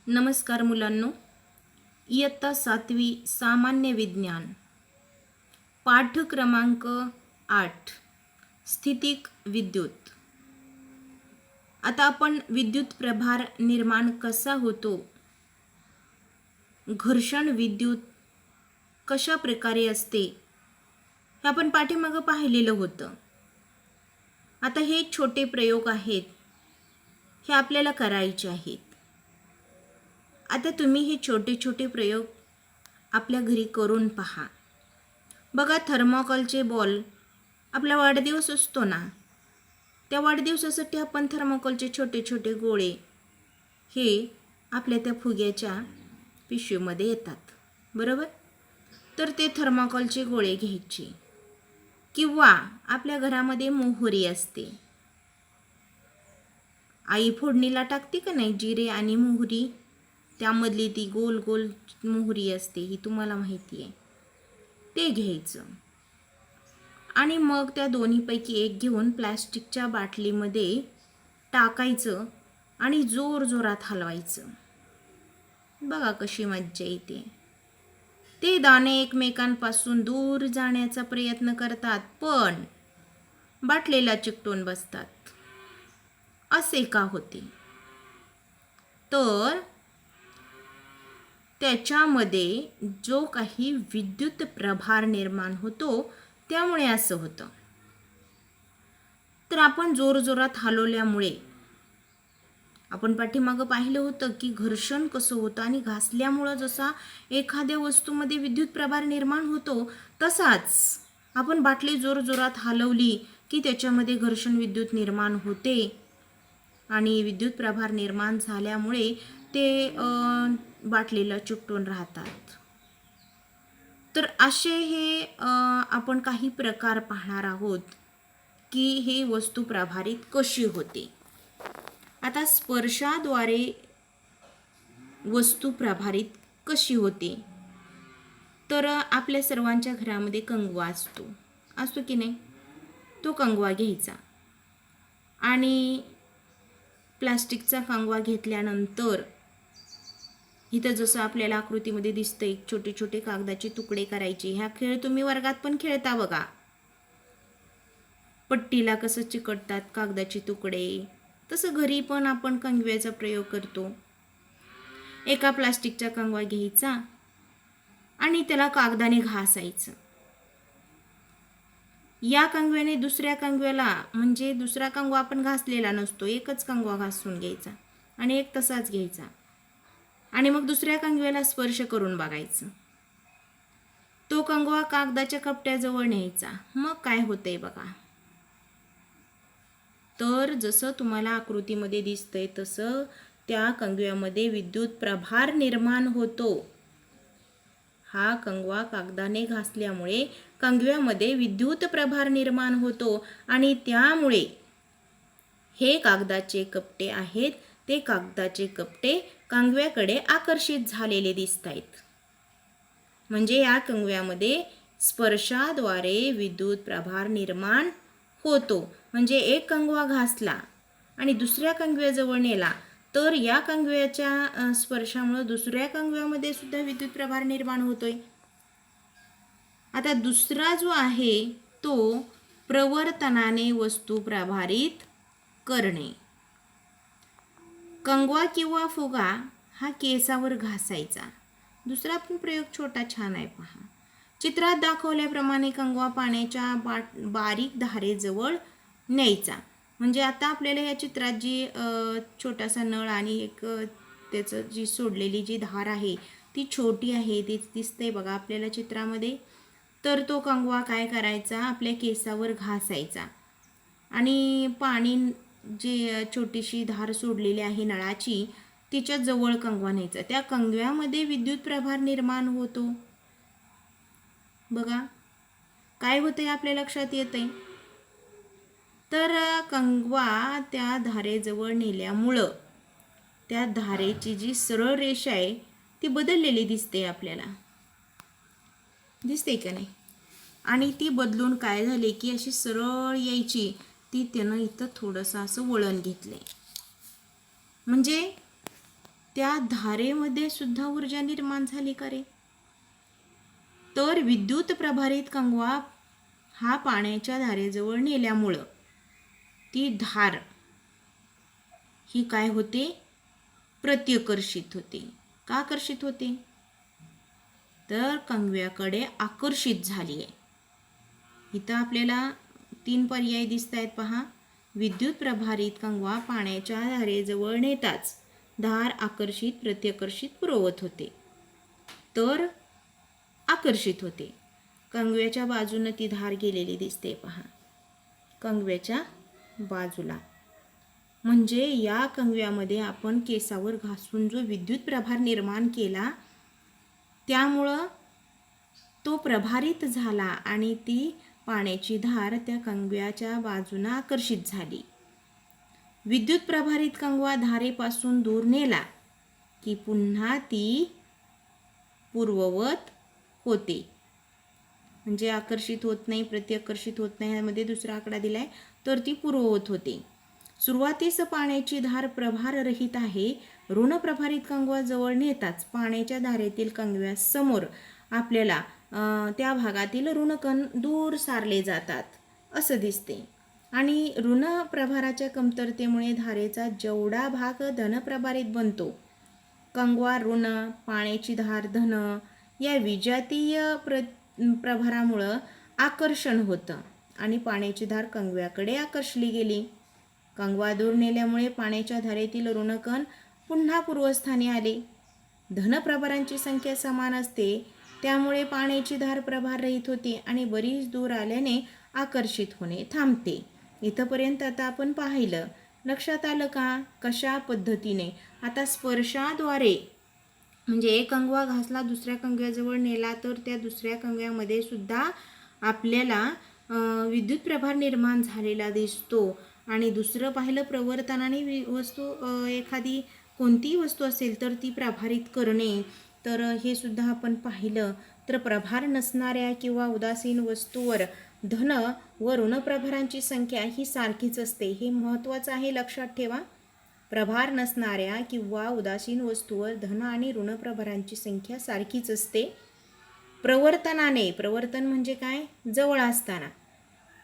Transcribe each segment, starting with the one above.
नमस्कार मुलांनो, इयत्ता 7वी सामान्य विज्ञान पाठ क्रमांक 8 स्थितिक विद्युत. आता आपण विद्युत प्रभार निर्माण कसा होतो, घर्षण विद्युत कशा प्रकारे असते हे आपण पाठीमागं पाहिलेलं होतं. आता हे छोटे प्रयोग आहेत, हे आपल्याला करायचे आहेत. आता तुम्ही हे छोटे छोटे प्रयोग आपल्या घरी करून पहा. बघा, थर्मोकॉलचे बॉल, आपला वाढदिवस असतो ना, त्या वाढदिवसासाठी आपण थर्मोकॉलचे छोटे छोटे गोळे हे आपल्या त्या फुग्याच्या पिशवीमध्ये येतात, बरोबर. तर ते थर्मोकॉलचे गोळे घ्यायचे, किंवा आपल्या घरामध्ये मोहरी असते. आई फोडणीला टाकते का नाही, जिरे आणि मोहरी, त्यामधली ती गोल गोल मोहरी असते, ही तुम्हाला माहिती आहे. ते घ्यायचं आणि मग त्या दोन्हीपैकी एक घेऊन प्लॅस्टिकच्या बाटलीमध्ये टाकायचं आणि जोर जोरात हलवायचं. बघा कशी मज्जा येते. ते दाणे एकमेकांपासून दूर जाण्याचा प्रयत्न करतात, पण बाटलीला चिकटून बसतात. असे का होते? तर त्याच्यामध्ये जो काही विद्युत प्रभार निर्माण होतो, त्यामुळे असं होतं. तर आपण जोरजोरात हलवल्यामुळे, आपण पाठीमागं पाहिलं होतं की घर्षण कसं होतं, आणि घासल्यामुळं जसा एखाद्या वस्तूमध्ये विद्युत प्रभार निर्माण होतो, तसाच आपण बाटली जोरजोरात हलवली की त्याच्यामध्ये घर्षण विद्युत निर्माण होते, आणि विद्युत प्रभार निर्माण झाल्यामुळे ते बाटलीला चिकटून राहतात. तर असे हे आपण काही प्रकार पाहणार आहोत की हे वस्तू प्रभारित कशी होते. आता स्पर्शाद्वारे वस्तू प्रभारित कशी होते, तर आपल्या सर्वांच्या घरामध्ये कंगवा असतो की नाही. तो कंगवा घ्यायचा आणि प्लास्टिकचा कंगवा घेतल्यानंतर इथं जसं आपल्याला आकृतीमध्ये दिसतंय, छोटे छोटे कागदाचे तुकडे करायचे. हा खेळ तुम्ही वर्गात पण खेळता बघा. पट्टीला कसं चिकटतात कागदाचे तुकडे, तसं घरी पण आपण कंगव्याचा प्रयोग करतो. एका प्लास्टिकचा कंगवा घ्यायचा आणि त्याला कागदाने घासायचं. या कंगव्याने दुसऱ्या कंगव्याला, म्हणजे दुसरा कंगवा आपण घासलेला नसतो, एकच कंगवा घासून घ्यायचा आणि एक तसाच घ्यायचा, आणि मग दुसऱ्या कंगव्याला स्पर्श करून बघायचं. तो कंगवा कागदाच्या कपट्याजवळ न्यायचा. मग काय होतंय बघा. तर जसं तुम्हाला आकृतीमध्ये दिसतंय तसं त्या कंगव्यामध्ये विद्युत प्रभार निर्माण होतो. हा कंगवा कागदाने घासल्यामुळे कंगव्यामध्ये विद्युत प्रभार निर्माण होतो, आणि त्यामुळे हे कागदाचे कपटे आहेत, ते कागदाचे कपटे कंगव्याकडे आकर्षित झालेले दिसत आहेत. म्हणजे या कंगव्यामध्ये स्पर्शाद्वारे विद्युत प्रभार निर्माण होतो. म्हणजे एक कंगवा घासला आणि दुसऱ्या कंगव्याजवळ नेला, तर या कंगव्याच्या स्पर्शामुळे दुसऱ्या कंगव्यामध्ये सुद्धा विद्युत प्रभार निर्माण होतोय. आता दुसरा जो आहे तो प्रवर्तनाने वस्तू प्रभारित करणे. कंगवा किंवा फुगा हा केसावर घासायचा. दुसरा पण प्रयोग छोटा छान आहे पहा. चित्रात दाखवल्याप्रमाणे कंगवा पाण्याच्या बारीक धारेजवळ न्यायचा. म्हणजे आता आपल्याला या चित्रात जी छोटासा नळ आणि एक त्याचं जी सोडलेली जी धार आहे ती छोटी आहे, ती दिसते बघा आपल्याला चित्रामध्ये. तर तो कंगवा काय करायचा, आपल्या केसावर घासायचा आणि पाणी जी छोटीशी धार सोडलेली आहे नळाची, तिच्या जवळ कंगवा न्यायचा. त्या कंगव्यामध्ये विद्युत प्रभार निर्माण होतो. बघा काय होतंय, आपल्या लक्षात येतंय. तर कंगवा त्या धारेजवळ नेल्यामुळं त्या धारेची जी सरळ रेषा आहे ती बदललेली दिसते आपल्याला, दिसते का नाही. आणि ती बदलून काय झाले की अशी सरळ यायची, ती त्यानं इथं थोडंसं असं वळण घेतलंय. म्हणजे त्या धारेमध्ये सुद्धा ऊर्जा निर्माण झाली का रे? तर विद्युत प्रभारित कंगवा हा पाण्याच्या धारेजवळ नेल्यामुळं ती धार ही काय होते? प्रत्याकर्षित होते. का आकर्षित होते? तर कंगव्याकडे आकर्षित झाली आहे. इथं आपल्याला 3 पर्याय दिसत आहेत पहा. विद्युत प्रभारित कंगवा पाण्याच्या धारेजवळ नेताच धार आकर्षित प्रत्याकर्षित पुरवत होते. तर आकर्षित होते. कंगव्याच्या बाजूनं ती धार गेलेली दिसते पहा. कंगव्याच्या बाजूला म्हणजे या कंगव्यामध्ये आपण केसावर घासून जो विद्युत प्रभार निर्माण केला त्यामुळं तो प्रभारित झाला आणि ती पाण्याची धार त्या कंगव्याच्या बाजूने आकर्षित झाली. विद्युत प्रभारित कंगवा धारेपासून दूर नेला की पुन्हा ती पूर्ववत होते. म्हणजे आकर्षित होत नाही, प्रत्याकर्षित होत नाही, यामध्ये दुसरा आकडा दिलाय, तर ती पूर्ववत होते. सुरुवातीस पाण्याची धार प्रभाररहित आहे. ऋण प्रभारित कंगवा जवळ नेताच पाण्याच्या धारेतील कंगव्यासमोर आपल्याला त्या भागातील ऋणकण दूर सारले जातात असं दिसते. आणि ऋण प्रभाराच्या कमतरतेमुळे धारेचा जेवढा भाग धनप्रभारित बनतो, कंगवा ऋण, पाण्याची धार धन, या विजातीय प्रभारामुळं आकर्षण होतं आणि पाण्याची धार कंगव्याकडे आकर्षली गेली. कंगवा दूर नेल्यामुळे पाण्याच्या धारेतील ऋणकण पुन्हा पूर्वस्थानी आले. धनप्रभारांची संख्या समान असते, त्यामुळे पाण्याची धार प्रभाररहित होते आणि बरीच दूर आल्याने आकर्षित होणे थांबते. इथंपर्यंत आता आपण पाहिलं. लक्षात आलं का कशा पद्धतीने? आता स्पर्शाद्वारे म्हणजे एक कंगवा घासला दुसऱ्या कंगव्याजवळ नेला तर त्या दुसऱ्या कंगव्यामध्ये सुद्धा आपल्याला विद्युत प्रभार निर्माण झालेला दिसतो. आणि दुसरं पाहिलं प्रवर्तनाने वस्तू एखादी कोणतीही वस्तू असेल तर ती प्रभारित करणे, तर हे सुद्धा आपण पाहिलं. तर प्रभार नसणाऱ्या किंवा उदासीन वस्तूवर धन व ऋण प्रभारांची संख्या ही सारखीच असते. हे महत्त्वाचं आहे, लक्षात ठेवा. प्रभार नसणाऱ्या किंवा उदासीन वस्तूवर धन आणि ऋण प्रभारांची संख्या सारखीच असते. प्रवर्तनाने, प्रवर्तन म्हणजे काय? जवळ असताना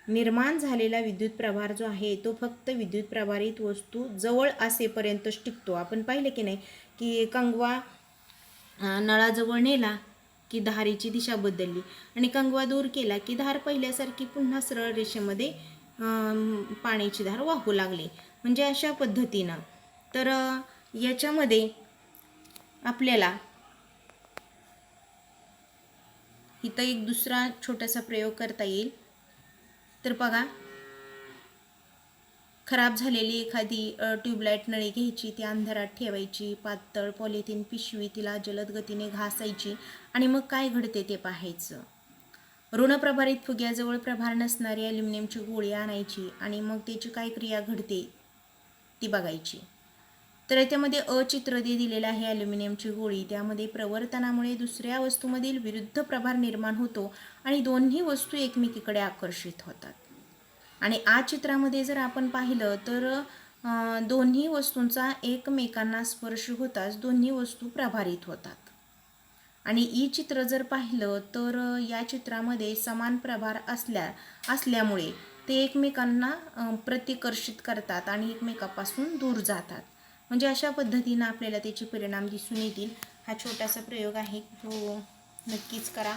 निर्माण झालेला विद्युत प्रभार जो आहे तो फक्त विद्युत प्रभारित वस्तू जवळ असेपर्यंतच टिकतो. आपण पाहिलं की नाही की कंगवा नळाजवळ नेला की धारेची दिशा बदलली आणि कंगवा दूर केला की धार पहिल्यासारखी पुन्हा सरळ रेषेमध्ये पाण्याची धार वाहू लागली. म्हणजे अशा पद्धतीनं. तर याच्यामध्ये आपल्याला इथं एक दुसरा छोटासा प्रयोग करता येईल. तर बघा, खराब झालेली एखादी ट्यूबलाईट नळी घ्यायची, ती अंधारात ठेवायची, पातळ पॉलिथिन पिशवी तिला जलद गतीने घासायची आणि मग काय घडते ते पाहायचं. ऋणप्रभारित फुग्याजवळ प्रभार नसणारी ॲल्युमिनियमची गोळी आणायची आणि मग त्याची काय क्रिया घडते ती बघायची. तर याच्यामध्ये चित्र दिलेलं आहे ॲल्युमिनियमची गोळी. त्यामध्ये प्रवर्तनामुळे दुसऱ्या वस्तूमधील विरुद्ध प्रभार निर्माण होतो आणि दोन्ही वस्तू एकमेकीकडे आकर्षित होतात. आणि आ चित्रामध्ये जर आपण पाहिलं तर दोन्ही वस्तूंचा एकमेकांना स्पर्श होताच दोन्ही वस्तू प्रभारित होतात. आणि ई चित्र जर पाहिलं तर या चित्रामध्ये समान प्रभार असल्यामुळे ते एकमेकांना प्रतिकर्षित करतात आणि एकमेकापासून दूर जातात. म्हणजे अशा पद्धतीनं आपल्याला त्याचे परिणाम दिसून येतील. हा छोटासा प्रयोग आहे, तो नक्कीच करा.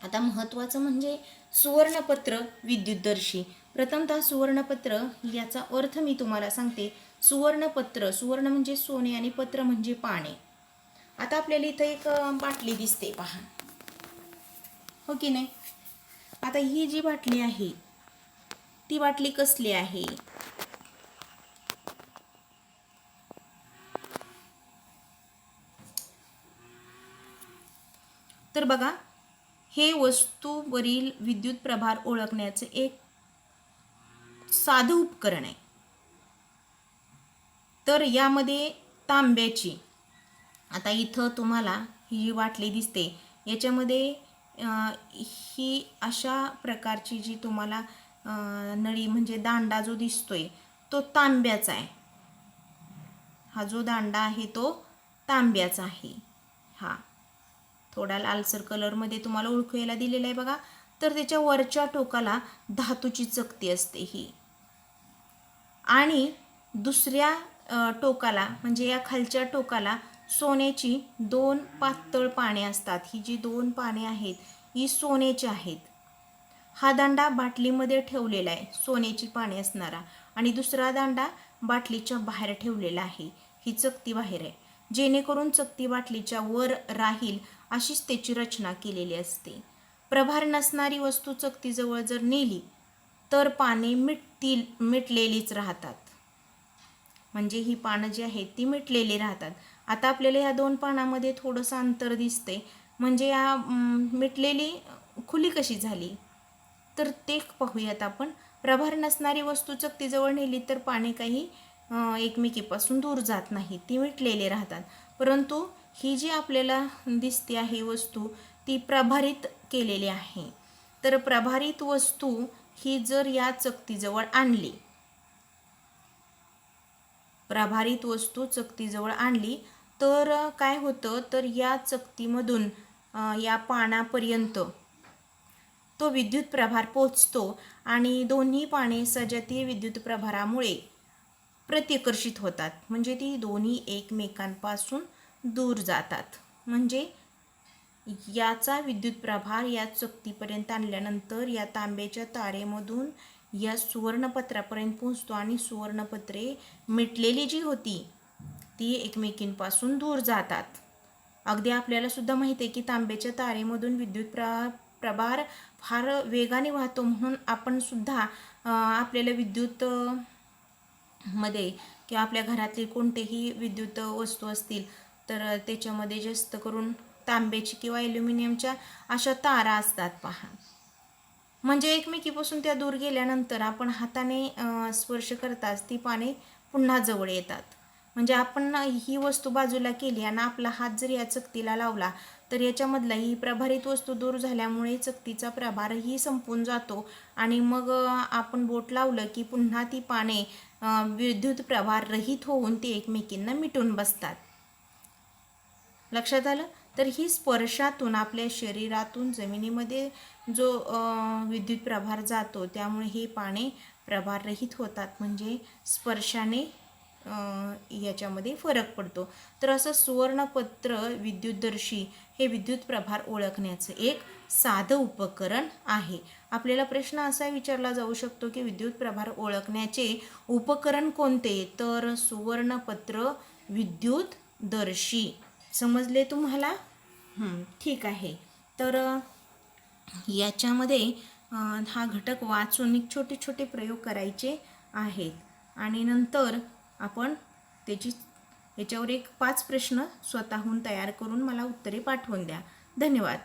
आता महत्त्वाचं म्हणजे सुवर्णपत्र विद्युतदर्शी. प्रथमतः सुवर्णपत्र याचा अर्थ मी तुम्हाला सांगते. सुवर्णपत्र, सुवर्ण म्हणजे सोने आणि पत्र म्हणजे पाणी. आता आपल्याला इथं एक बाटली दिसते पहा, हो की नाही? आता ही जी बाटली आहे ती बाटली कसली आहे? तर बघा, हे वस्तूवरील विद्युत प्रभार ओळखण्याचे एक साधं उपकरण आहे. तर यामध्ये तांब्याची, आता इथं तुम्हाला ही जी बाटली दिसते याच्यामध्ये ही अशा प्रकारची जी तुम्हाला नळी म्हणजे दांडा जो दिसतोय तो तांब्याचा आहे. हा जो दांडा आहे तो तांब्याचा आहे. हा थोडा लालसर कलरमध्ये तुम्हाला ओळखू यायला दिलेला आहे बघा. तर त्याच्या वरच्या टोकाला धातूची चकती असते ही, आणि दुसऱ्या टोकाला म्हणजे या खालच्या टोकाला सोन्याची 2 पातळ पाने असतात. ही जी 2 पाने आहेत ही सोन्याची आहेत. हा दांडा बाटलीमध्ये ठेवलेला आहे, सोन्याची पाने असणारा, आणि दुसरा दांडा बाटलीच्या बाहेर ठेवलेला आहे. ही चकती बाहेर आहे, जेणेकरून चकती बाटलीच्या वर राहील अशीच त्याची रचना केलेली असते. प्रभार नसणारी वस्तू चकतीजवळ जर नेली तर पाने मिटलेलीच राहतात. म्हणजे ही पानं जी आहेत ती मिटलेली राहतात. आता आपल्याला ह्या 2 पानामध्ये थोडंसं अंतर दिसते, म्हणजे या मिटलेली खुली कशी झाली तर ते पाहूयात आपण. प्रभार नसणारी वस्तू चकतीजवळ नेली तर पाने काही एकमेकीपासून दूर जात नाही, ती मिटलेली राहतात. परंतु ही जी आपल्याला दिसते आहे वस्तू ती प्रभारित केलेली आहे. तर प्रभारित वस्तू ही जर या चकतीजवळ आणली, प्रभारित वस्तू चकतीजवळ आणली तर काय होतं, तर या चकतीमधून या पानापर्यंत तो विद्युत प्रभार पोचतो आणि दोन्ही पाने सजातीय विद्युत प्रभारामुळे प्रतिकर्षित होतात. म्हणजे ती दोन्ही एकमेकांपासून दूर जातात. म्हणजे याचा विद्युत प्रभार या चकतीपर्यंत आणल्यानंतर या तांब्याच्या तारेमधून या सुवर्णपत्रापर्यंत पोहोचतो आणि सुवर्णपत्रे मिटलेली जी होती ती एकमेकींपासून दूर जातात. अगदी आपल्याला सुद्धा माहिती आहे की तांब्याच्या तारेमधून विद्युत प्रभार फार वेगाने वाहतो, म्हणून आपण सुद्धा आपल्याला विद्युत मध्ये किंवा आपल्या घरातली कोणतेही विद्युत वस्तू असतील तर त्याच्यामध्ये जास्त करून तांब्याची किंवा ॲल्युमिनियमच्या अशा तारा असतात पहा. म्हणजे एकमेकीपासून त्या दूर गेल्यानंतर आपण हाताने स्पर्श करताच ती पाने पुन्हा जवळ येतात. म्हणजे आपण ही वस्तू बाजूला केली आणि आपला हात जर या चकतीला लावला तर याच्यामधला ही प्रभारित वस्तू दूर झाल्यामुळे चकतीचा प्रभारही संपून जातो आणि मग आपण बोट लावलं की पुन्हा ती पाने विद्युत प्रभार रहित होऊन ती एकमेकींना मिटून बसतात. लक्षात आलं? तर ही स्पर्शातून आपल्या शरीरातून जमिनीमध्ये जो विद्युत प्रभार जातो त्यामुळे हे पाने प्रभाररहित होतात. म्हणजे स्पर्शाने याच्यामध्ये फरक पडतो. तर असं सुवर्णपत्र विद्युतदर्शी हे विद्युत प्रभार ओळखण्याचं एक साधं उपकरण आहे. आपल्याला प्रश्न असा विचारला जाऊ शकतो की विद्युत प्रभार ओळखण्याचे उपकरण कोणते, तर सुवर्णपत्र विद्युतदर्शी. समजले तुम्हाला? ठीक आहे. तर याच्यामध्ये हा घटक वाचून एक छोटे छोटे प्रयोग करायचे आहेत आणि नंतर आपण याच्यावर एक 5 प्रश्न स्वतःहून तयार करून मला उत्तरे पाठवून द्या. धन्यवाद.